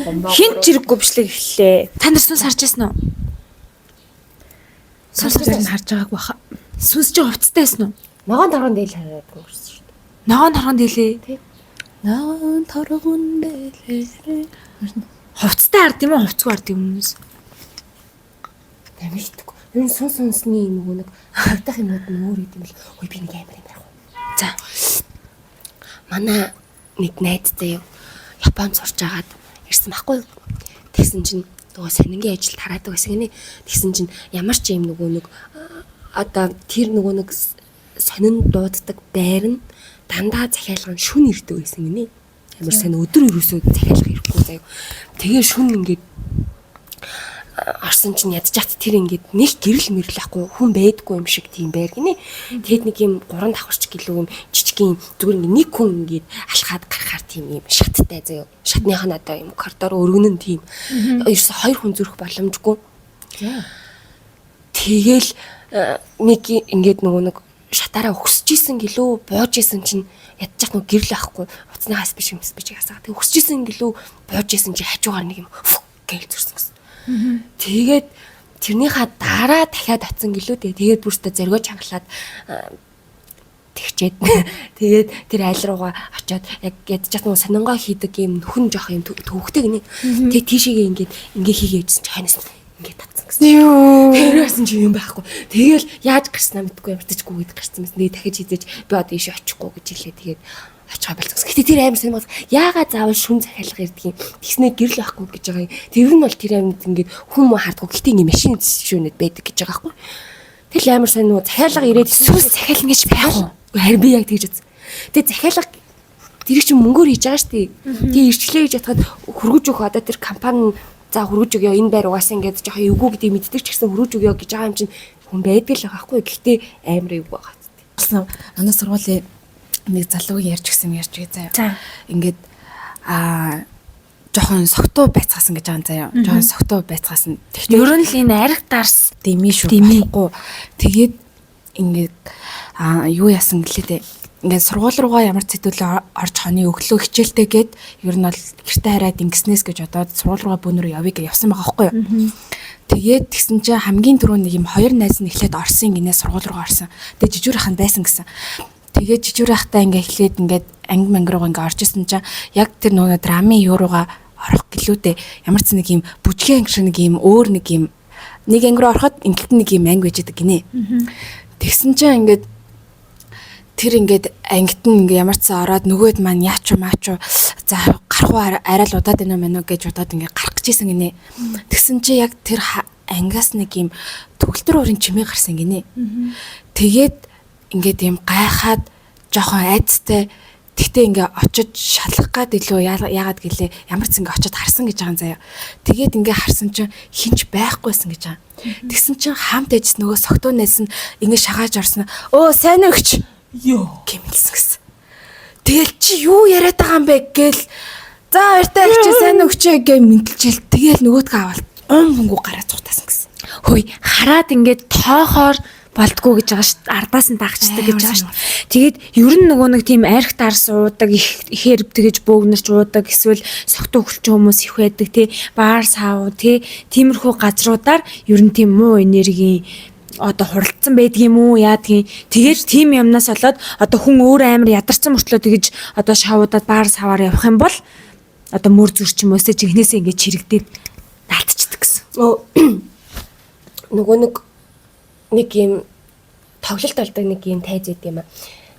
Хинт жирэггүй бичлэг эхлээ. Та нар сүнс харж байсан уу? Сүнс харж байгаагүй хаа. Сүнс чи хувцастай байсан уу? Ногоон торгон дээл хараад гөрсөн шүү дээ. Ногоон торгон дээлээ. Тий. Ногоон торгон дээлээ. Хувцастай ард юм уу? Хувцгүй ард юм уу? Тамигтгүй. Ер нь сүнсний нөгөө нэг хавдах юмуд нь өөр юм л. Ой би нэг амар юм ярих. За. Манай нэг найзтай юу Японд сурч агаад ирсэн байхгүй. Тэгсэн чинь нөгөө сонингийн ажил тараадаг байсан гинэ. Тэгсэн чинь ямар ч юм нөгөө нэг одоо тэр нөгөө нэг сонин дууддаг байр нь дандаа захиалган шүн ирдэг байсан гинэ. Амар сайн өдөр өрөөсөө захиалга ирэхгүй заяа. Тэгээ шүн ингээд орсон чинь ядчаат тэр ингээд нэг гэрэл мэрэл ахгүй хүн байдгүй юм шиг тийм байр гинэ. Тэгэд нэг юм 3 давхарч гэлөө юм жижигхэн зүгээр ингээд нэг хүн ингээд алхаад гарахаар тийм юм шаттай заяа. Шатных нь одоо юм коридор өргөнөн тийм. Ерөөсө 2 хүн зүрх боломжгүй. Тэгэл нэг ингээд нөгөө нэг шатаараа өгсөж исэн гэлөө боож исэн чинь ядчих нөгөө гэрэл ахгүй уцныхаас биш юм биш ясаа. Тэг өгсөж исэн гэлөө боож исэн чи хажуугаар нэг юм гээл зүрсэн гэсэн. Тэгээд тэрнийхаа дараа дахиад оцсон гэлөө тэгээд бүрстэ зоргоо чангалаад тэгчээд тэгээд тэр айл руугаа очиод яг ядчих нөгөө сонингоо хийдэг юм хүн жоох юм төвхтэй гинэ. Тэгээд тийшээгээ ингээд хийгээжсэн чи ханаас ингээд татсан гэсэн. Юу. Тэрээс чи юм байхгүй. Тэгэл яаж гарснаа мэдгүй ямартчгүй гэд гарсан байсан. Тэгээд дахиж хийж би одоо ийшээ очихгүй гэж хэлээ. Тэгээд очихаа болцсон. Гэтэ тэр амар сайн байна. Яагаад заавал шүн захиалга ирдэг юм. Тэгснэ гэрэл байхгүй гэж байгаа юм. Тэр нь бол тэр амьд ингээд хүмүүс хардггүй. Гэтэ ингээд машин шүүнэд байдаг гэж байгаа байхгүй. Тэгэл амар сайн нөгөө захиалга ирээд сүнс захиална гэж байх уу? Харин би яг тэгж үзсэн. Тэгээд захиалга тэр чинь мөнгөөр хийж байгаа шүү дээ. Тэгээ ирчлээ гэж ятгаад хөргөж өгөх одоо тэр компани за хөргөж өгөө энэ байр угаасаа ингээд жоохон эвгүй гэдэг мэддэг ч гэсэн хөргөж өгөө гэж байгаа юм чинь хүн байдаг л байгаа байхгүй. Гэхдээ амар эвгүй байгаа хэвчээ. Манай сургуулийн нэг залуугийн ярьж гээ заяа. Ингээд жоохон согтуу байцгаасан гэж байгаа заяа. Жоохон согтуу байцгаасан. Тэгтээ ер нь л энэ ариг дарс дэмий шүү болохгүй. Тэгээд ингээд юу яасан гэлээ дээ. Ингээд сургууль руугаа ямар зэдүүлээ орж хоны өглөө хичээлтэйгээд ер нь бол гэртээ хараад ингэснээс гэж одоо сургууль руугаа бүүнөрөө явъя гэж явсан байгаа байхгүй юу. Тэгээд тэгсэн чинь хамгийн түрүү нэг юм 2 найз нь эхлээд орсон гинэ сургууль руугаа орсон. Тэгээд жижүүр ахын байсан гэсэн. Тэгээд жижүүр ахтаа ингээд эхлээд ингээд анги манги руугаа ингээд орж исэн чинь яг тэр нөгөө драмын юу руугаа орох гэлүүтэй ямар ч нэг юм бүжгийн анги шиг нэг юм өөр нэг юм нэг анги руу ороход ингээд нэг юм анги байж идэг гинэ. Тэгсэн чинь ингээд тэр ингээд ангит нь ингээ ямар ч ороод нөгөөд маань яач за гарах уу арай л удаад байна мэн гэж удаад ингээ гарах гэжсэн гинэ. Тэгсэн чи яг тэр ангиас нэг юм төгөлтөр уурын чимээ гарсан гинэ. Тэгээд ингээд юм гайхаад жоохон айцтай тэгтээ ингээ очиж шалах гад илүү яагаад гэлээ ямар ч ингээ очиж харсан гэж байгаа юм заяа. Тэгээд ингээ харсан чинь хинч байхгүйсэн гэж байгаа. Тэгсэн чинь хамт ээжс нөгөө согтуу найс нь ингээ шагааж орсон. Өө сайн өгч ёо гэмэлсэн гэсэн. Тэгэл чи юу яриад байгаа юм бэ гээл за баяртай их чи сайн өгчээ гэ мэдлжэл тэгэл нөгөөдгөө аваад хөнгөө гараа цугтаасан гэсэн. Хөөе хараад ингээд тоохоор болдгоо гэж байгаа шүү. Ардаас нь дагчдаг гэж байгаа шүү. Тэгээд ер нь нөгөө нэг тийм арх дарс уудаг ихээр тэгэж бөөгнөрч уудаг эсвэл согтуу хөлчин хүмүүс их байдаг тий баар сав тий тиймэрхүү газруудаар ер нь тийм муу энерги одоо хуралдсан байдаг юм уу яадгийн тэгээд тийм юмнаас болоод одоо хүн өөр амар ядарсан мөртлөө тэгэж одоо шавуудаад баар саваар явах юм бол одоо мөр зүрч юм уусаа жигнэсээ ингэж чирэгдээд наалтчдаг гэсэн. Нөгөө нэг юм тоглолт болдог нэг юм тайз идэв юм аа.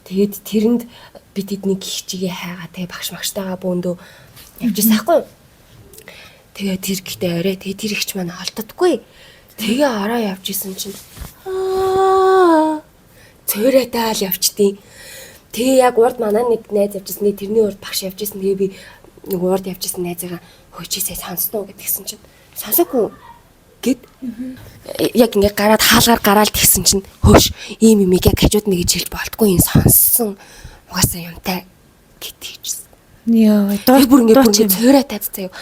Тэгээд тэрэнд бид эднийг их чигээ хайгаа тэгээ багш магштайгаа бөөндөө явжсэн байхгүй. Тэгээд тэр ихтэй орой тэгээд тэр ихч маань олддоггүй. Тэгээ ороо явжсэн чинь цөөрэтаа л явчдیں۔ Тэгээ яг урд манай нэг найз явжсэн. Тэрний урд багш явжсэн. Тэгээ би нэг урд явжсэн найзаагаа хөөчээсээ сонсноо гэдгсэн чинь сонсоогүй гэд яг ингээ гараад хаалгаар гараал тэгсэн чинь хөөш ийм юм яг хажууд нэг гэж хэлж болтгүй юм сонссон угаасаа юмтай гэдгийгсэн. Яа, бүр ингээ цөөрэ тайцсан юу.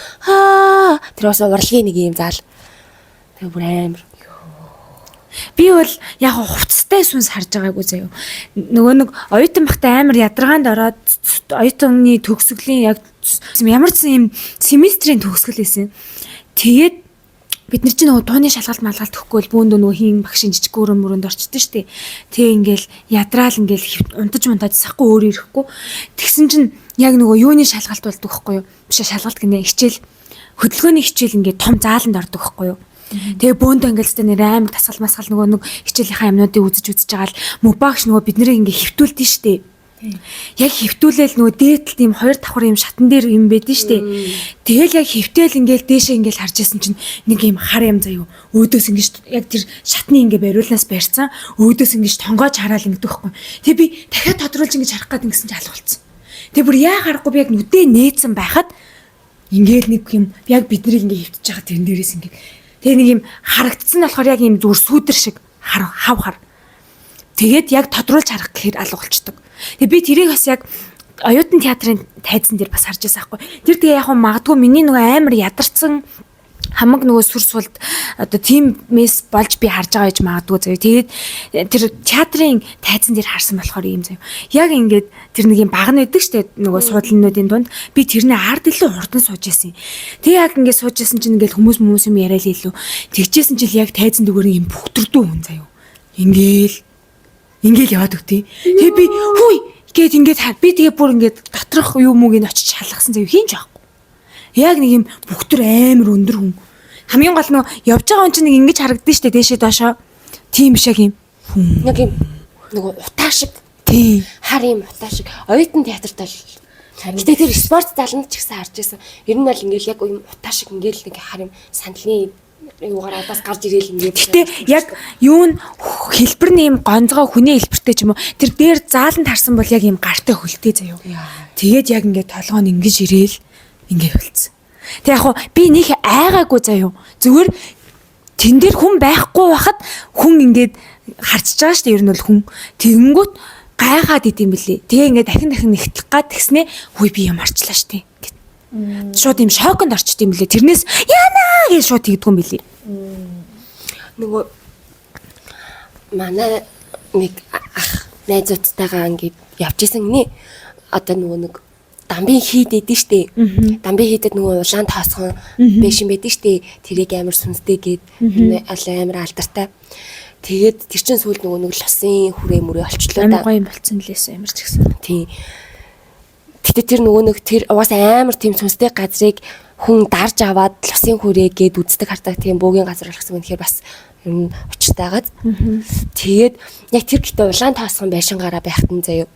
Тэр бас урлагийн нэг юм заал. Тэгээ бүр амар. Би бол яг хувцастай сүнс харж байгаагүй заяа. Нөгөө нэг оюутан багтаа амар ядаргаанд ороод оюутаны төгсгөлийн яг Ямар ч юм семестрийн төгсгөл байсан. Тэгээд бид нар чинь нөгөө дууны шалгалт малгалт өгөхгүй бол бүүндөө нөгөө хин багшин жижиг өрөө мөрөнд орчдөө штэ. Тэг ингээл ядраал ингээл унтаж сахгүй өөр ирэхгүй. Тэгсэн чинь яг нөгөө юуны шалгалт болдог байхгүй юу? Биш шалгалт гинэ хичээл хөдөлгөөний хичээл ингээд том зааланд ордог байхгүй юу? Тэгээ бөөндөө ингээд тэ нэр амар тасгал масгал нөгөө нэг хичээлийнхаа юмнуудыг үзэж байгаа л мөбагш нөгөө бид нарыг ингээд хөвтүүлдэн штэ. Яг хөвтүүлээл нөгөө дээдл тийм 2 давхар юм шатан дээр юм байдэн штэ. Тэгэл яг хөвтөөл ингээл дээшээ ингээл харж исэн чинь нэг юм хар юм заяо. Өөдөөс ингэж яг тэр шатны ингээ бариулнаас барьсан. Өөдөөс ингэж тонгоож хараал ингэдэг байхгүй. Тэгээ би дахиад тодруулж ингэж харах гээд ингэсэн чинь алгуулсан. Тэгээ бүр яа харахгүй би яг нүдээ нээсэн байхад ингээл нэг юм яг биднийг ингээ хөвтөж байгаа тэрэн дээрээс ингээ. Тэгээ нэг юм харагдсан болохоор яг юм зүгээр сүүдэр шиг хав хар. Тэгээд яг тодруулж харах гэхээр алгуулцдаг. Тэгээ би тэрийг бас яг оюутан театрын тайзан дээр бас харж байсан байхгүй. Тэр тэгээ яг магадгүй миний нөгөө амар ядарсан хамаг нөгөө сүр сулд одоо тим мэс болж би харж байгаа гэж магадгүй заяа. Тэгээд тэр театрын тайзан дээр харсан болохоор юм заяа. Яг ингээд тэр нэг юм баг нь байдаг штэ нөгөө суудлынуудын дунд би тэрний ард илүү хурдан сууж байсан. Тэгээ яг ингээд сууж байсан чинь ингээд хүмүүс юм яриа л илүү. Тэгжсэн чинь яг тайзан дүүгээр юм бүхтэрдүү хүн заяа. Ингээл яваад өгтий. Тэгээ би хүй гээд ингээд би тэгээ бүр ингээд доторх юу мууг нь очиж шалгасан заяа хийн ч байхгүй. Яг нэг юм бүхтэр амар өндөр хүн. Хамгийн гол нь явж байгаа хүн чинь нэг ингэж харагдсан шүү дээ дээшээ доошоо. Тийм биш яг юм. Нэг юм нөгөө утаа шиг. Тийм. Хар юм утаа шиг. Оюутан театрт бол гэтээ тэр спорт заланд ч гэсэн харж байсан. Ер нь бол ингээл яг юм утаа шиг ингээл нэг хар юм сандлын юугаар адаас гарч ирээл ингээд. Гэтэ яг юу н хэлбэрний юм гонцгой хүний хэлбэртэй ч юм уу тэр дээр зааланд харсан бол яг юм гартай хөлтэй заяа. Тэгээд яг ингээд толгоо нь ингэж ирээл ингээ болцсон. Тэг яг хуу би нэг айгаагүй заяа. Зүгээр тэн дээр хүн байхгүй байхад хүн ингээд харчиж байгаа шүү дээ ер нь бол хүн. Тэгэнгүүт гайхаад идэм билээ. Тэгээ ингээд дахин нэгтлэх гад тэгснэ хүй би юм арчлаа шүү дээ. Шууд юм шоконд орчт юм билээ. Тэрнээс яана гэж шууд тэгдэггүй юм билээ. Нөгөө манай нэг ах найзуудтайгаа ингээд явж исэн гинэ. Одоо нөгөө нэг дамбын хийд идэв штэ. Дамбын хийдэд нөгөө улаан тоосгон бэшин байдаг штэ. Тэрийг амар сүнстэй гээд амар алдартай. Тэгээд тэр чин сүүл нөгөө нэг лосын хүрээ мөрөө олчлоо да. Амар гоё юм болцсон лээс амар ч гэсэн. Тий. Гэтэ тэр нөгөө нэг тэр угаасаа амар тийм сүнстэй газрыг хүн дарж аваад лосын хүрээ гээд үздэг хардаг тийм бөөгийн газар болгосон гэхээр бас ер нь учиртайгаад. Тэгээд яг тэр гэтээ улаан тоосгон байшингаараа байхад нь заяа.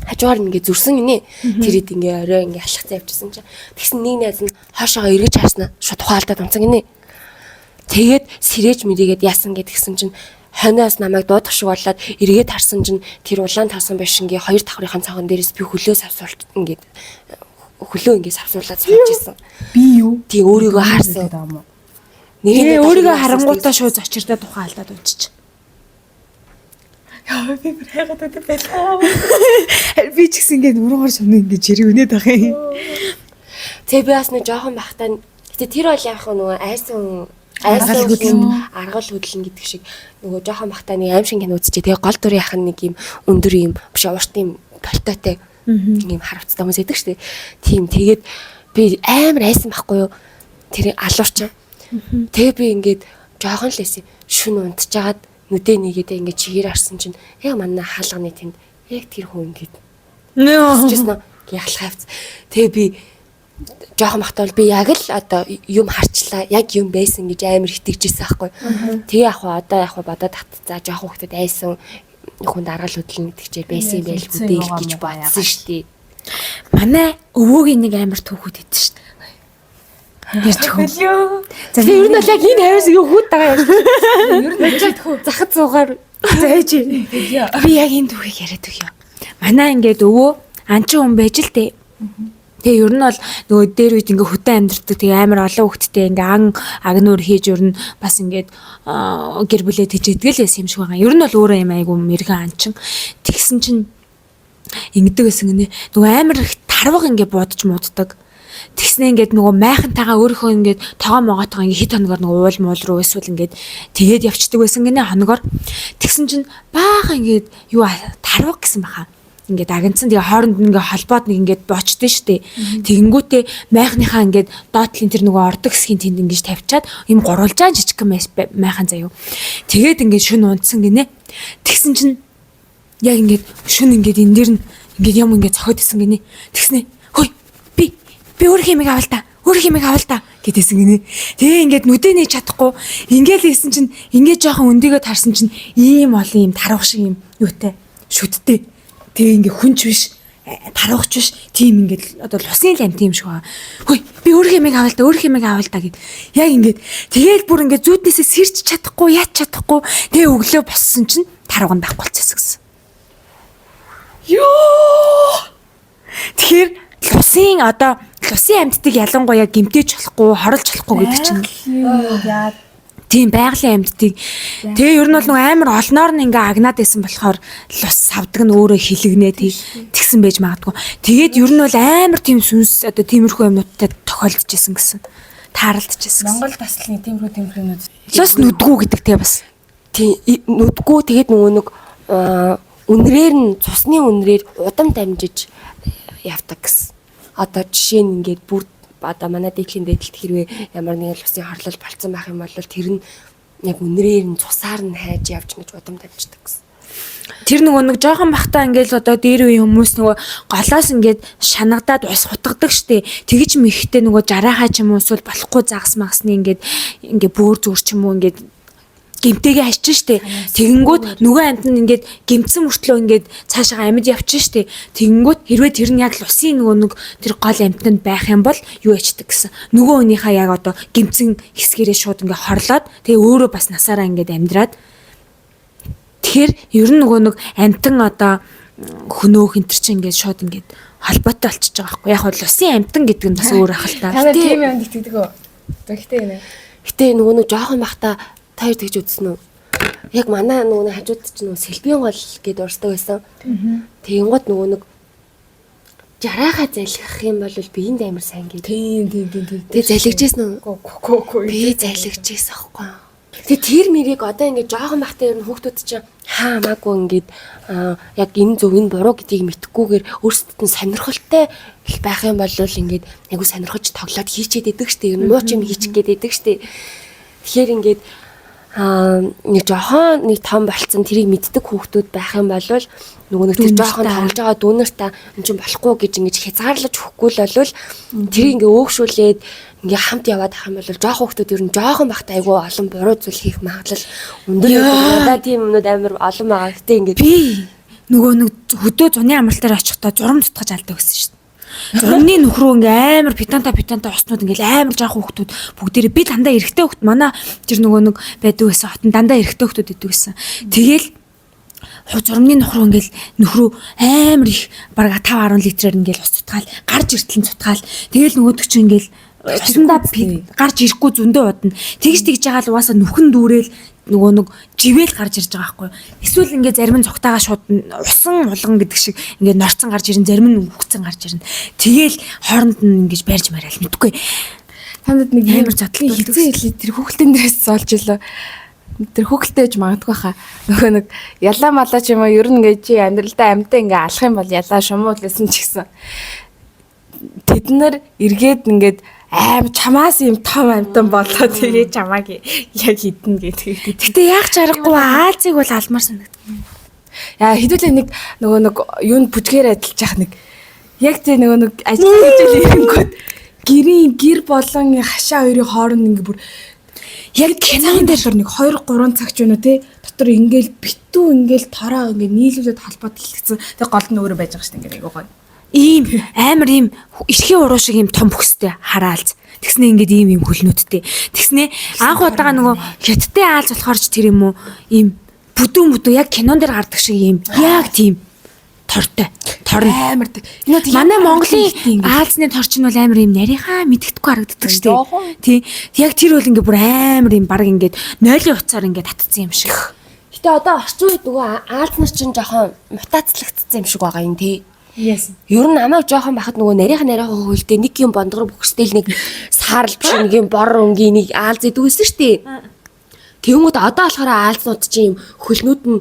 Хажуугаар ингээ зүрсэн гинэ. Тэр ид ингээ орой ингээ алхацаа явчихсан чинь. Тэгсэн нэг найз нь хоошоогоо эргэж харснаа шууд тухаалдаад унцсан гинэ. Тэгээд сэрэж мэрийгээд яасан гэдгсэн чинь хойноос намайг дуудах шиг болоод эргээд харсан чинь тэр улаан тоосгон байшингийн 2 давхрын цонхон дээрээс би хөлөө савсуулт ингээ хөлөө ингээ савсуулаад сууж исэн. Би юу? Тий өөрийгөө харсан. Нэг өөрийгөө харангуйтаа шууд зочирдаа тухаалдаад унчиж. Яа би бүр хайгаад байдаг байлаа. Би ч гэсэн ингээд өрөөгөр шавна ингээд жирэг өнөд байх юм. Тэгээ би бас нэг жоохон бахтаа гэтээ тэр бол яг нөгөө аргал хөдлөн гэдэг шиг нөгөө жоохон бахтаа нэг аим шиг кино үзчихээ. Тэгээ гол дүрийн ах нэг юм өндөр юм биш урт юм толтойтой юм харавцтай хүмүүс байдаг шүү дээ. Тийм тэгээд би амар айсан байхгүй юу. Тэр алуурч. Тэгээ би ингээд жоохон л эсэ шүн унтчихад нүдэ нэгээд ингээд чигээр харсан чинь яг манай хаалганы тэнд яг тэр хүн ингээд нөө яхалхайвц. Тэгээ би жоохон бахтал би яг л одоо юм харчлаа яг юм байсан гэж амар итгэжсэн байхгүй. Тэгээ яг одоо яг бодоод татцаа жоохон хөлтөд айсан хүн дараал хөдлөн гэдэгчээр байсан юм байл үдээл гэж бодсон шүү дээ. Манай өвөөгийн нэг амар түүхүүд идэв шүү дээ. Ярьж хөө. За ер нь бол яг энэ хайраас юу хүүд байгаа юм. Ер нь захад зуугаар зайж. Би яг энэ түүхийг яриад өгье. Манай ингээд өвөө анчин хүн байж л дээ. Тэгээ ер нь бол нөгөө дээр үед ингээ хөтөн амьдрдаг тэгээ амар олон хүүхдтэй ингээ агнуур хийж ер нь бас ингээд гэр бүлээ тэжээдэг л байсан юм шиг байгаа. Ер нь бол өөрөө юм айгу мэрэгэн анчин. Тэгсэн чинь ингэдэг гэсэн гинэ. Нөгөө амар их тарваг ингээ буудаж мууддаг. Тэгснэ ингээд нөгөө майхантайгаа өөрийнхөө ингээд тоогоо могоотойгоо ингээд хит хоногор нөгөө уул муул руу эсвэл ингээд тэгээд явцдаг байсан гинэ хоногор. Тэгсэн чинь баахан ингээд юу тарваг гэсэн баха. ингээд агнцсан тэгээ хооронд ингээд холбоод нэг ингээд боочдсон штэ. Тэгэнгүүтээ майхныхаа ингээд доотлын тэр нөгөө ордог хэсгийн тэнд ингээд тавьчаад юм гурвалжаа жижигхэн майхан заяа. Тэгээд ингээд шүн унтсан гинэ. Тэгсэн чинь яг ингээд шүн ингээд энэ дэр нь ингээд юм ингээд цохоод исэн гинэ. Тэгснэ. Хөөе би өөр хэмиг авал та. Өөр хэмиг авал та гэдээсэн гинэ. Тэгээ ингээд нүдээ нээж чадахгүй ингээд хийсэн чинь ингээд жоохон өндөгөө тарсан чинь ийм олон юм таруух шиг юм юутай шүттэй. Тэгээ ингээд хүнч биш таруугч биш тийм ингээд одоо лусын л амт юм шиг байгаа. Хөөе би өөр хэмиг авал та гэд. Яг ингээд тэгээл бүр ингээд зүүднээсээ сэрч чадахгүй яач чадахгүй тэгээ өглөө боссон чинь тарууг нь байхгүй болчихсон гэсэн. Йоо. Тэгэхээр лусын амьдтыг ялангуяа гэмтэж болохгүй, хорлж болохгүй гэдэг чинь. Яа. Тийм байгалийн амьдтыг. Тэгээ ер нь бол нөгөө амар олноор нь ингээ агнаад байсан болохоор лус савдаг нь өөрөө хилэгнээ тэгсэн байж магадгүй. Тэгээд ер нь бол амар тийм сүнс одоо тиймэрхүү юмнуудтай тохиолдож исэн гэсэн. Тааралдж исэн. Монгол таслын тиймэрхүү юмнууд. Лус нүдгүү гэдэг те бас. Тийм нүдгүү тэгээд нөгөө нэг үнрээр нь цусны үнрээр удам дамжиж явдаг гэсэн. Одоо жишээ нь ингээд бүр одоо манай дээдлийн дээдлэлт хэрвээ ямар нэгэн лусын хорлол болцсон байх юм бол тэр нь яг үнрээр нь цусаар нь хайж явж гэж удам дамждаг гэсэн. Тэр нөгөө нэг жоохон бахтаа ингээл одоо дээр үе хүмүүс нөгөө голоос ингээд шанагдаад ус хутгадаг штэ. Тэгэж мэхтэй нөгөө жараахаа ч юм уу эсвэл болохгүй загас магасны ингээд бөөр зүр ч юм уу ингээд гимтэйгээ хаччин штэ. Тэгэнгүүт нөгөө амт нь ингээд гимцэн мөртлөө ингээд цаашаа амьд явчин штэ. Тэгэнгүүт хэрвээ тэр нь яг лусын нөгөө нэг тэр гол амтнд байх юм бол юу ячдаг гэсэн. Нөгөө хүнийхээ яг одоо гимцэн хэсгэрээ шууд ингээд хорлоод тэгээ өөрөө бас насаараа ингээд амьдраад. Тэгэхээр ер нь нөгөө нэг амтан одоо хөнөөх энэ чинь ингээд шууд ингээд холбоотой болчихж байгаа байхгүй. Яг бол лусын амтан гэдэг нь бас өөр ахaltaа. Танай тийм юм итгэдэг үү? Тэгтээ нэ. Гэтэ нөгөө нэг жоохон бахта таяр тэгж үзсэн үү? Яг манай нөгөө хажууд чинь нөгөө сэлбийн гол гэдээ урсдаг байсан. Тэгэнгუთ нөгөө нэг жараахаа залгих юм бол биеинд амар сайн гэдэг. Тийм. Тэгээ залгижсэн үү? Би залгижсэн аахгүй. Тэгээ тэр мэрийг одоо ингээд жоохон бахта ер нь хүүхдүүд чинь хаамаагүй ингээд яг энэ зөв энэ буруу гэдгийг мэдхгүйгээр өөрсдөд нь сонирхолтой байх юм бол ингээд айгу сонирхож тоглоод хийчээд идэг штеп. Ер нь муу ч юм хийчих гээд идэг штеп. Тэгэхээр ингээд нэг жоохон нэг том болцсон тэрийг мэддэг хүүхдүүд байх юм бол нөгөө нэг тэр жоохон тоглож байгаа дүүнер та энэ чинь болохгүй гэж ингэж хязгаарлаж өгөхгүй л болвол тэрийг ингээ өөгшүүлээд ингээ хамт яваад ах юм бол жоохон хүүхдүүд ер нь жоохон бахта айгүй олон буруу зүйл хийх магадлал өндөр надаа тийм юмнууд амар олон байгаа. Гэтэ ингээ би нөгөө нэг хөдөө зуны амралтаар очихдоо зурам тутгаж алдаг гэсэн шүү дээ. Зурмны нөхрөө ингээ амар питанта уснууд ингээл амар жаахан хүүхдүүд бүгдээрээ би дандаа эрэгтэй хүүхд манай тэр нөгөө нэг байдаг байсан хотон дандаа эрэгтэй хүүхдүүд идэв гэсэн. Тэгэл зурмны нөхрөө амар их бараг 5-10 литрээр ингээл ус цутгаал гарч иртлэн цутгаал тэгэл нөгөөдөг чинь ингээл усандаа гарч ирэхгүй зөндөө удна тэгж байгаа л угаасаа нүхэн дүүрэл нөгөө нэг живэл гарч ирж байгаа байхгүй. Эсвэл ингээ зарим нь цогтойгоо шууд усан улган гэдэг шиг ингээ норцсон гарч ирэн зарим нь үхсэн гарч ирнэ. Тэгээл хооронд нь ингэж барьж мараал мэдгүй. Танд нэг амар задлаа хэлээ тэр хүүхэлтэн дээрээс олж илээ. Тэр хүүхэлтэй гэж магадгүй хаа. Нөгөө нэг ялаа малаа ч юм уу ер нь ингээ чи амьдралдаа амьтаа ингээ алах юм бол ялаа шумуу лсэн ч гэсэн. Тэд нар эргээд ингээд чамаас юм том амтан болоо тэгээ чамааг яг хідэн гэдэг. Гэтэ яг чаргагүй Аазыг бол алмаар санагдав. Яа хэдүүлээ нэг нөгөө нэг юунд бүжгээр адилж яах нэг яг тэ нөгөө нэг ажил хийж ирэнгүүт гэр болон хашаа хоёрын хооронд ингээ бүр яг кинон дээр нэг 2-3 цаг ч өнө те дотор ингээл битүү ингээл тороо ингээ нийлүүлээд холбоод хэлчихсэн. Тэг гол нь өөрөө байж байгаа шүү дээ ингээ айгуу гоё. Ийм амар ийм эрхийн уруу шиг ийм том бүхстэй хараалц. Тэгснэ ингээд ийм хөлнүүдтэй. Тэгснэ анх удаага нөгөө хятадтай аалз болохоор ч тэр юм уу ийм бүдүүн яг кинон дээр гардаг шиг ийм яг тийм тортой. Торн амардаг. Манай Монголын аалзны торчин бол амар ийм нарийнхаа мэддэхгүй харагддаг шүү дээ. Тий. Яг тэр бол ингээд бүр амар ийм баг ингээд нойлын уцаар ингээд татцсан юм шиг. Гэтэ одоо орчин үед нөгөө аалз нар чинь жоохон мутацлагдсан юм шиг байгаа юм тий. Yes. Ер нь намайг жоохон бахад нөгөө нарийнхаа хөлдөө нэг юм бондгор бөхстэл нэг саарл биш нэг юм бор өнгийн нэг аалз идэв гэсэн шүү дээ. Тэнгүүд одоо болохоор аалзнууд чинь юм хөлнүүд нь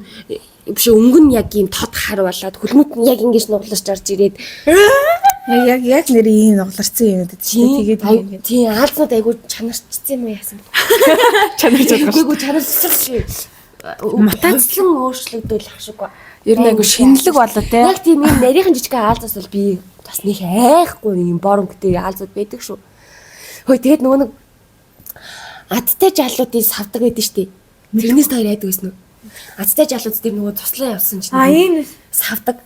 биш өнгө нь яг ийм тод хар болоод хөлмөт нь яг ингэж нуглаж орж ирээд яг нэр ийм нугларсан юм дээ тэгээд тийм аалзнууд айгу чанарчсан юм уу яасан. чанарч байгаа. Үгүй чанарчсан шээ. Мутацлан өөрчлөгдөл ах шиг ба. Ер нь айгу шинэлэг болоо те. Яг тийм юм нарийнхан жижиг аалзаас бол би бас нэг айхгүй юм боромгтэй аалзууд байдаг шүү. Хөөе тэгээд нөгөө нэг адтай жалуудын савдаг байдаг штий. Тэрнээс хоёр айдаг байсан уу? Адтай жалууд дээр нөгөө туслан явсан чинь. Энэ савдаг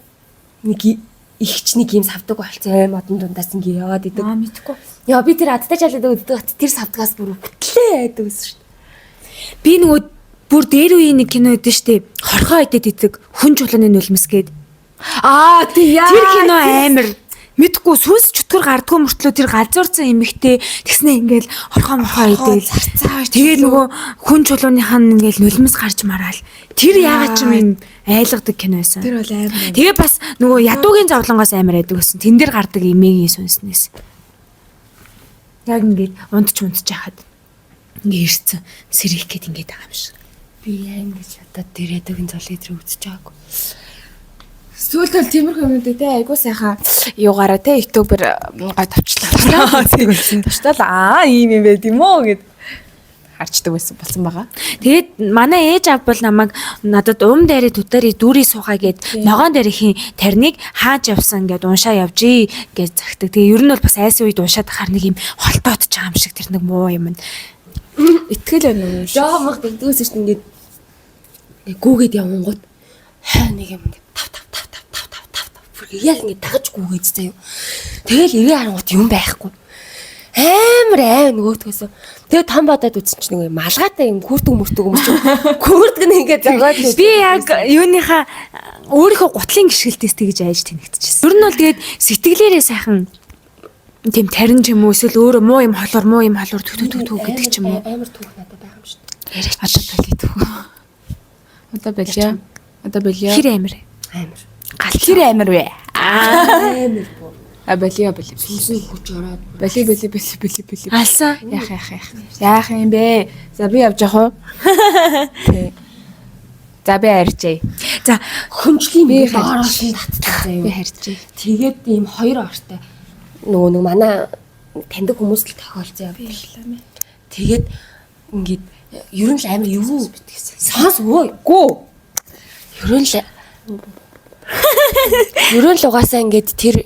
нэг ихч нэг юм савдаг болцсон модон дундаас ингэ яваад идэг. мэдхгүй. Яа би тэр адтай жалууд өгдөг тэр савдгаас бүр хөтлөө айдаг байсан шүү. Би нөгөө бүр дээр үеийн нэг кино өгдөө штэ. Хорхоо идэд идэг хүн чулууны нулимс гээд. Тий яа. Тэр кино амар мэдгүй сүнс чөтгөр гардгүй мөртлөө тэр галзуурсан эмэгтэй тэгснэ ингээл хорхоо морхоо идээл зарцаа. тэгээд нөгөө хүн чулууныхаа ингээл нулимс гарч мараал тэр яагаад ч юм айлгадаг кино байсан. Тэр бол амар. Тэгээ бас нөгөө ядуугийн зовлонгоос амар айдаг байсан. Тэн дээр гардаг эмээгийн сүнснээс. Яг ингээд унтч яхад ингээ ирсэн сэрих гээд ингээд байгаа юм шиг. Би ингэж одоо тэр эдгийн золыг тэр үзэж байгаагүй. Сүүлд бол тиймэрхүү юмнууд те айгуу сайхан юугаараа те ютубер гой товчлаа. Товчлаа ийм юм байд юм уу гэд харчдаг байсан болсон байгаа. Тэгээд манай ээж аав бол намайг надад дээрээ төтөрий дүүрий суугаа гэд ногоон дээрхийн тарныг хааж явсан гэд уншаа явжий гэж загтаг. Тэгээ ер нь бол бас айсан үед уншаад хахаар нэг юм холтоодж байгаа юм шиг тэр нэг муу юм. Итгэл байна уу? Жоомог дэгдгээс чинь ингээд гүүгээд явангууд хаа нэг юм ингээд тав яг ингээд дагаж гүүгээд заяа. Тэгэл ирээ харангууд юм байхгүй. Амар нөгөөдгөөс. Тэгээ том бодоод үзсэн чинь нэг малгайтай юм хүртэг юм чи. Хүртэг нь ингээд зогоод би яг юуныхаа өөрийнхөө гутлын гიშгэлтээс тэгж айж тэнэгтчихсэн. Ер нь бол тэгээд сэтгэлээрээ сайхан тийм тарин ч юм уу эсвэл өөрөө муу юм холоор төг гэдэг ч юм уу. амар түүх надад байгаа юм шүү. Одоо болио. Хэр амир. Амар. Хэр амир вэ? Амар боо. Болио. Сүнсэн хүч ороод. Болио. Алсан. Яах юм бэ? За би явж явах уу? Тий. За би харьжээ. За Хөнжлийн би доороос нь татдаг заяа. Би харьжээ. Тэгээд ийм хоёр ортой. Нөгөө нэг манай таньдаг хүмүүс л тохиолцсон юм. Тэгээд ингээд ер нь л амар юу битгсэн. Сонс өөгүй. Ер нь л угаасаа ингээд тэр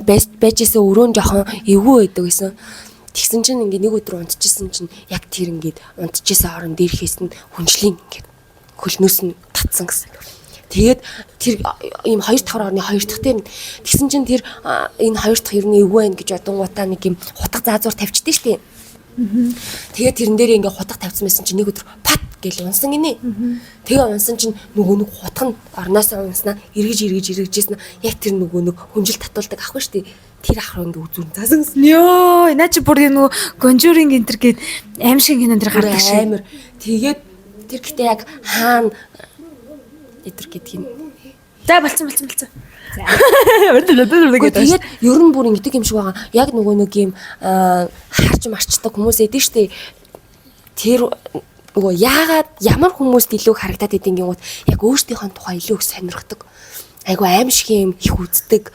байжсэн өрөөнд жоохон эвгүй байдаг гэсэн. Тэгсэн чинь ингээд нэг өдөр унтчихсан чинь яг тэр ингээд унтчихсан орон дээрхээс нь хүнжлийн ингээд хөлнөөс нь татсан гэсэн. Тэгээд тэр ийм 2 давхар орны 2 дахь дээр тэгсэн чинь тэр энэ 2 дахь ер нь эвгүй байх гэж одонгуудаа нэг юм хутга заазуур тавьчихдээ штеп. Тэгээд тэрэн дээр ингээ хутга тавьсан байсан чинь нэг өдөр пат гэл унсан гинэ. Тэгээ унсан чинь нөгөө нэг хутга нь орноосоо унснаа эргэжсэн. Яг тэр нөгөө нэг хүнжил татуулдаг ахгүй штеп. Тэр ах руу ингээ үзүүн заасан. ёо, наа чи бүр нөгөө Conjuring энтер гээд аим шиг кинон дэр гардаг шиг. Амар. Тэгээд тэр гэтээ яг хаана эдэр гэдэг юм. За болцсон. Тэгээд ер нь бүр ингэдэг юм шиг байгаа. Яг нөгөө нэг юм харж марчдаг хүмүүс эдэн штэ. Тэр нөгөө яагаад ямар хүмүүст илүү харагдаад идэв гингууд яг өөрсдийнхөө тухай илүү их сонирхдаг. Айгу аимшиг юм их үздэг.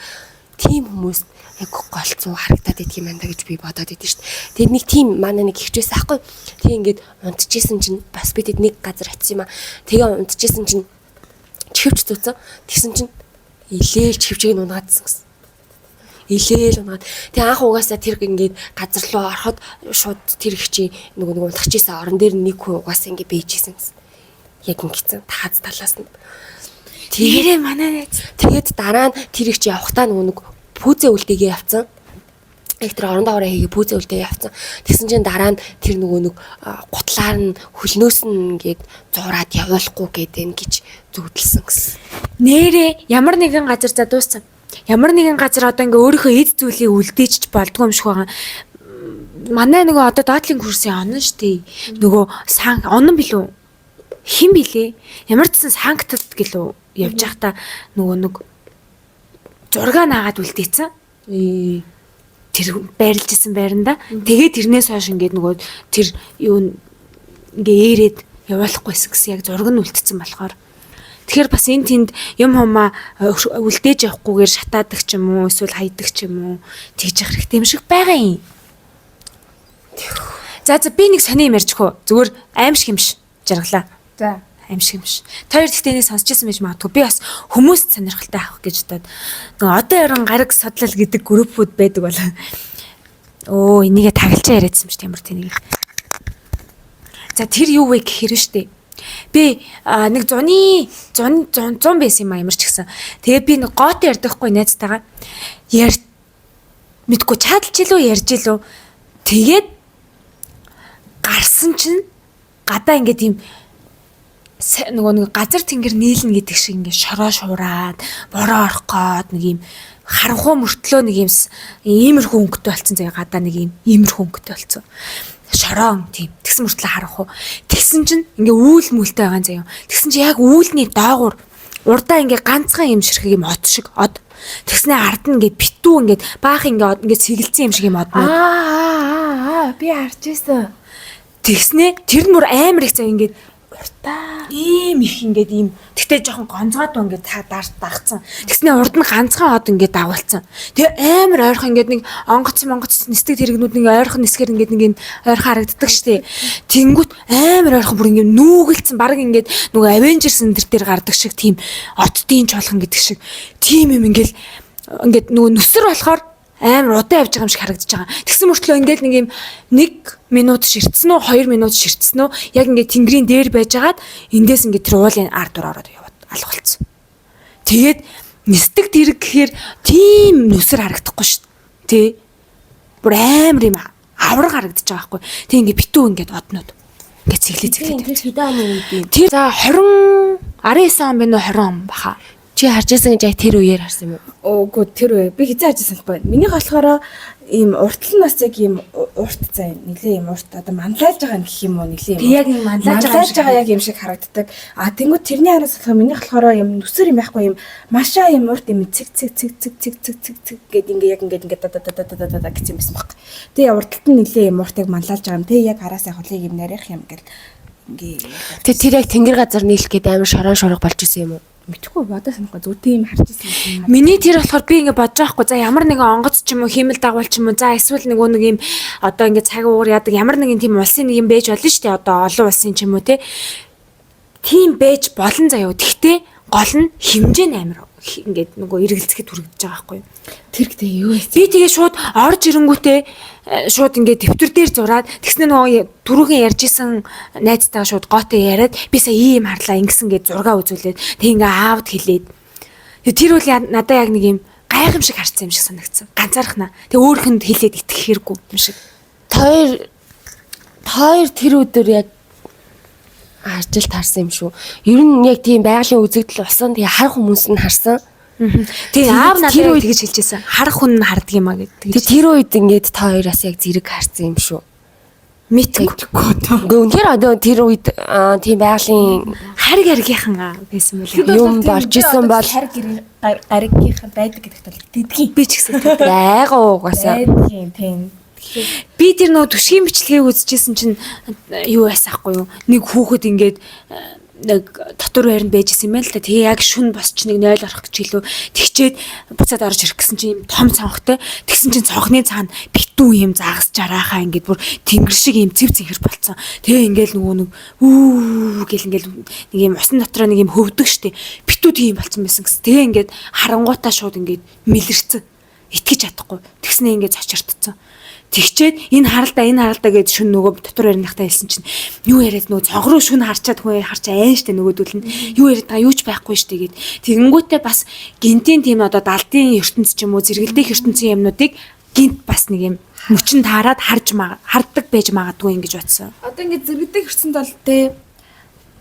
Тим хүмүүс яг голцоо харагдаад идэх юм байна гэж би бодоод идэв штэ. Тэгээд нэг тим манай нэг ихчээс аахгүй. Тэг ингээд унтчихсэн чинь бас бид нэг газар очив юм аа. Тэгээ унтчихсэн чинь чивч зүүцэн. Тэгсэн чинь илээл чивчийг нь унаадсан гэсэн. Илээл унаад. Тэгээ анх угаасаа тэр ингээд газар руу ороход шууд тэр ихчийн нөгөө унтчихсан орон дээр нэг хүн угаасаа ингээд бийжсэн гэсэн. Яг ингэсэн тааз талаас нь. Тэрээ манай найз. Тэгээд дараа нь тэр ихч явахтаа нөгөө пүүзээ үлдээгээ явцсан. Яг тэр орон доороо хийгээ пүүзээ үлдээгээ явцсан. Тэгсэн чинь дараа нь тэр нөгөө гутлаар нь хөлнөөс нь ингээд зураад явуулахгүй гэдэг гэж зүгдэлсэн гэсэн. Нэрээ ямар нэгэн газар за дууссан. Ямар нэгэн газар одоо ингээ өөрийнхөө эд зүйлийг үлдээчих болдгоо юм шиг байгаа. Манай нөгөө одоо доотлын курсын онон штий. Нөгөө сан онон билүү? Хин билээ? Ямар ч сан санктад гэлөө явж байхдаа нөгөө нэг зураг наагаад үлдээсэн. Тэр байрлажсэн байранда. Тэгээд тэрнээс хойш ингээд нөгөө тэр юу ингээ ээрээд явуулахгүйсэн гэсэн яг зураг нь үлдсэн болохоор. Тэгэхээр бас энэ тэнд юм хумаа үлдээж явахгүйгээр шатаадаг ч юм уу эсвэл хайдаг ч юм уу тэгж явах хэрэгтэй юм шиг байгаа юм. За би нэг сони юм ярьж хөө. Зүгээр аимшиг юм ш. Жаргалаа. За. Аимшиг юм ш. Тэр ихтэй нэг сонсч байсан байж магадгүй. Би бас хүмүүст сонирхолтой авах гэж бодоод нөгөө одоо яран гараг судлал гэдэг группүүд байдаг бол оо энийгээ тагалчаа яриадсан ш тиймэр тэнийг. За тэр юу вэ гэхээр штэ. Би нэг 100 байсан юм а ямар ч гэсэн. Тэгээ би нэг гоот ярьдаггүй найзтайгаа мэдгүй чадалж илүү ярьж илүү. Тэгээд гарсан чинь гадаа ингээд тийм нөгөө газар тэнгэр нийлнэ гэдэг шиг ингээд шороо шуураад бороо орох гээд нэг юм харанхуй мөртлөө нэг юм иймэрхүү өнгөтэй болсон заяа гадаа нэг юм иймэрхүү өнгөтэй болсон. Шороон тийм тэгсэн мөртлөө харанхуй. Тэгсэн чинь ингээ үүл мүлтэй байгаа заяа. Тэгсэн чинь яг үүлний доогуур урдаа ингээ ганцхан юм ширхэг юм од шиг од. Тэгснээ ард нь ингээ битүү ингээ баах ингээ сэгэлцсэн юм шиг юм од. Би харж байсан. Тэгснээ тэр нь мөр амар их заяа ингээ уртаа ийм их ингээд ийм тэгтээ жоохон гонцгой дуу ингээд дагцсан. Тэгснээ урд нь ганцхан од ингээд дагуулсан. Тэгээ амар ойрхон ингээд нэг онгоц нисдэг тэрэгнүүд нэг ойрхон нисгэр ингээд нэг юм ойрхон харагддаг штеп. Тэнгүүт амар ойрхон бүр ингээд нүүгэлцэн баг ингээд нөгөө Avengers энэ дээр гардаг шиг тийм оддын чуулган гэдэг шиг тийм юм ингээд нөгөө нүсэр болохоор амар удаан явж байгаа юм шиг харагдаж байгаа. Тэгсэн мөртлөө ингээд нэг юм 1 минут ширтсэн үү 2 минут ширтсэн үү яг ингээд тэнгэрийн дээр байжгаад эндээс ингээд тэр уулын ард дур ороод яваад алга болсон. Тэгээд нисдэг тэрэг гэхээр тийм нүсэр харагдахгүй шүү дээ. Тэ. Бүр амар юм авраг харагдаж байгаа байхгүй. Тэг ингээд битүү ингээд однууд ингээд цэглээ. Тэр хэдэн оны үед юм? Тэр за 19 он байна уу 20 он баха. Чи харж байсан гэж яг тэр үеэр харсан юм уу? Өөгүй тэр үе. Би хизээ харж байсан байхгүй. Миний болохоор ийм уртл нь бас яг ийм урт заа нилээ ийм урт одоо манлайлж байгаа гэх юм уу нилээ юм. Тэг яг ийм манлайлж байгаа яг юм шиг харагддаг. А тэнгуү тэрний араас болохоор миний болохоор ийм нүсэр юм байхгүй ийм машаа ийм урт ийм цэг гэд ингээ яг ингээ да гэсэн юм байсан байхгүй. Тэгээ урталт нь нилээ ийм урт яг манлайлж байгаа юм. Тэг яг араас яг хөлийг ийм нарийнх юм гэл ингээ. Тэр яг тэнгэр газар нийлэх гээд амар шорон шорог болж исэн юм уу? Мэдхгүй бодож санахгүй зүгтээ юм харж ирсэн юм. Миний тэр болохоор би ингэ бодож байгаа хгүй. За ямар нэгэн онгоц ч юм уу, хиймэл дагуул ч юм уу. За эсвэл нөгөө нэг юм одоо ингэ цаг уур яадаг ямар нэгэн тийм улсын нэг юм байж болно шүү дээ. Одоо олон улсын ч юм уу те. Тийм байж болон заяа. Тэгтээ гол нь хэмжээ нь амар ингээд нөгөө эргэлзэхэд хүрэгдэж байгаа байхгүй юу. Тэр гэдэг юу вэ? Би тэгээ шууд орж ирэнгүүтээ шууд ингээд дэвтэр дээр зураад тэгснэ нөгөө түрүүхэн ярьжсэн найзтайгаа шууд гоотээ яриад би сая ийм харлаа ингэсэн гэж зураг үзүүлээд тэг ингээ аавд хэлээд тэр үл надаа яг нэг юм гайхамшиг харцсан юм шиг санагдсан. Ганцаархнаа. Тэг өөрөнд хэлээд итгэх хэрэггүй юм шиг. Хоёр тэр өдөр яг ажил таарсан юм шүү. Ер нь яг тийм байгалийн үзэгдэл усан тэгээ харах хүмүүс нь харсан. Тэгээ аав надад тэгж хэлжсэн. Харах хүн нь харддаг юм а гэдэг. Тэгээ тэр үед ингээд та хоёроос яг зэрэг харсан юм шүү. Мэдгүй тоо. Үнэхээр одоо тэр үед тийм байгалийн харгийнхан байсан мөлий. Юм болж исэн бол гаригийнхан байдаг гэдэгт бол итгэдэг. Би ч гэсэн айгаа угаасаа. Тийм. Би тэр нөө түшгийн бичлэгийг үзчихсэн чинь юу байсан ахгүй юу? Нэг хүүхэд ингээд нэг дотор байранд байжсэн юм байна л та. Тэгээ яг шүн босч нэг 0 орох гэж илүү тэгчээд буцаад орж ирэх гэсэн чинь юм том цонхтой. Тэгсэн чинь цонхны цаана битүү юм заагас жараахаа ингээд бүр тэнгэр шиг юм цэв цэнхэр болцсон. Тэгээ ингээд нөгөө нэг гэл ингээд нэг юм усан дотроо нэг юм хөвдөг штэ. Битүү тийм болцсон байсан гэсэн. Тэгээ ингээд харангуйтаа шууд ингээд мэлэрцэн. Итгэж чадахгүй. Тэгснээ ингээд цочирдцсан. Тэгчээд энэ харалдаа гэж шүн нөгөө дотор барихтаа хэлсэн чинь юу яриад нөгөө цонхроо шүн харчаад хүн харчаа айн штэ нөгөөдөл нь юу яриад байгаа юу ч байхгүй штэ гэд тэгэнгүүтээ бас гинтийн тийм одоо далдын ертөнц ч юм уу зэрэгэлдэх ертөнцийн юмнуудыг гинт бас нэг юм мөчн таарад харддаг байж магадгүй ингэж бодсон. Одоо ингэ зэрэгдэх ертөнд бол те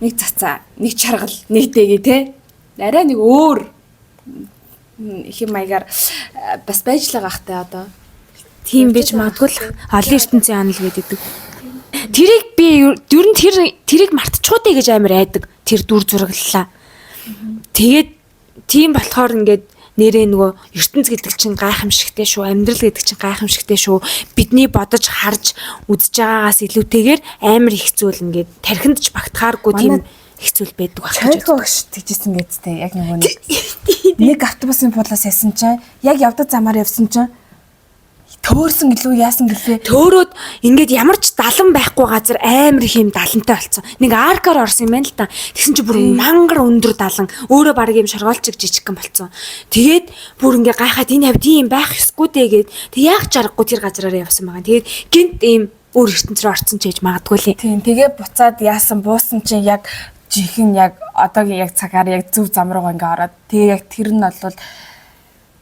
нэг цацаа, нэг чаргал, нэг дэгээ те арай нэг өөр их юм маягаар бас байж л байгаа хтай одоо тийм байж магадгүй л олон ертөнцийн анал гэдэг. Тэрийг би ер нь тэрийг мартчихуудъя гэж амар айдаг. Тэр дүр зураглалаа. Тэгээд тийм болохоор ингээд нэрээ нөгөө ертөнц гэдэг чинь гайхамшигтэй шүү, амьдрал гэдэг чинь гайхамшигтэй шүү. Бидний бодож харж үзэж байгаагаас илүүтэйгээр амар их зүйл ингээд тархинд ч багтахааргүй тийм хэцүү байдаг байх гэж Чойдгоо гэж тэгжсэн гэдтэй яг нөгөө нэг автобусын пуулаас ясан чинь яг явдаг замаар явсан чинь төөрсөн гэлөө яасан гэлээ. төөрөөд ингээд ямар ч далан байхгүй газар амар их юм далантай болцсон. Нэг аркаар орсон юм байна л та. Тэгсэн чи бүр мангар өндөр далан өөрөө баг юм шоргоолчиг жижигхэн болцсон. Тэгээд бүр ингээ гайхаад энэ хавд ийм байх ёсгүй дээ гэд. Тэг яг жаргагүй тэр газараар явсан байгаа. Тэгээд гинт ийм өөр ертөнц рүү орцсон ч гэж магадгүй л. Тийм тэгээ буцаад яасан буусан чинь яг жихэн яг одоогийн яг цагаар яг зөв зам руу ингээ ороод тэгээ яг тэр нь бол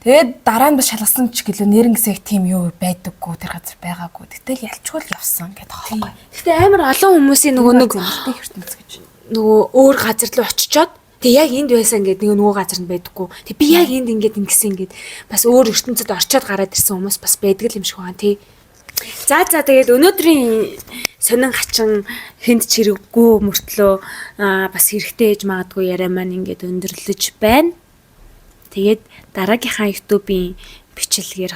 тэгээд дараа нь бас шалгасан ч гэлөө нэрнгэсэх тийм юу байдаггүй тэр газар байгаагүй. Гэтэл ялчгүй л явсан гэдэг аахгүй. Гэтэ амар олон хүмүүсийн нөгөө зэмлэлтэй ертөнц гэж. нөгөө өөр газар руу очичоод тэг яг энд байсан гэдэг нөгөө газар нь байдаггүй. Тэг би яг энд ингээд ингэсэн ингээд бас өөр ертөнцид орчоод гараад ирсэн хүмүүс бас байдаг юм шиг байна тий. За тэгээд өнөөдрийн сонин хачин хэнд ч хэрэггүй мөртлөө бас хэрэгтэй ээж магадгүй яриа маань ингээд өндөрлөж байна. Тэгээд дараагийнхаа YouTube-ийн бичлэгээр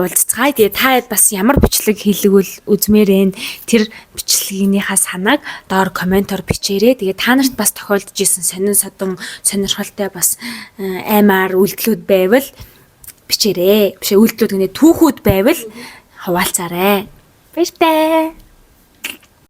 уулзцгаая. Тэгээд та бас ямар бичлэг хийлгвэл үзмээрэн тэр бичлэгийнхаа санааг доор комментоор бичээрэй. Тэгээд та нарт бас тохиолдож исэн сонин содон сонирхолтой бас аймаар үйлдэлүүд байвал бичээрэй. Биш үйлдэлүүд гэнэ түүхүүд байвал хаваалцаарай. Баяртай.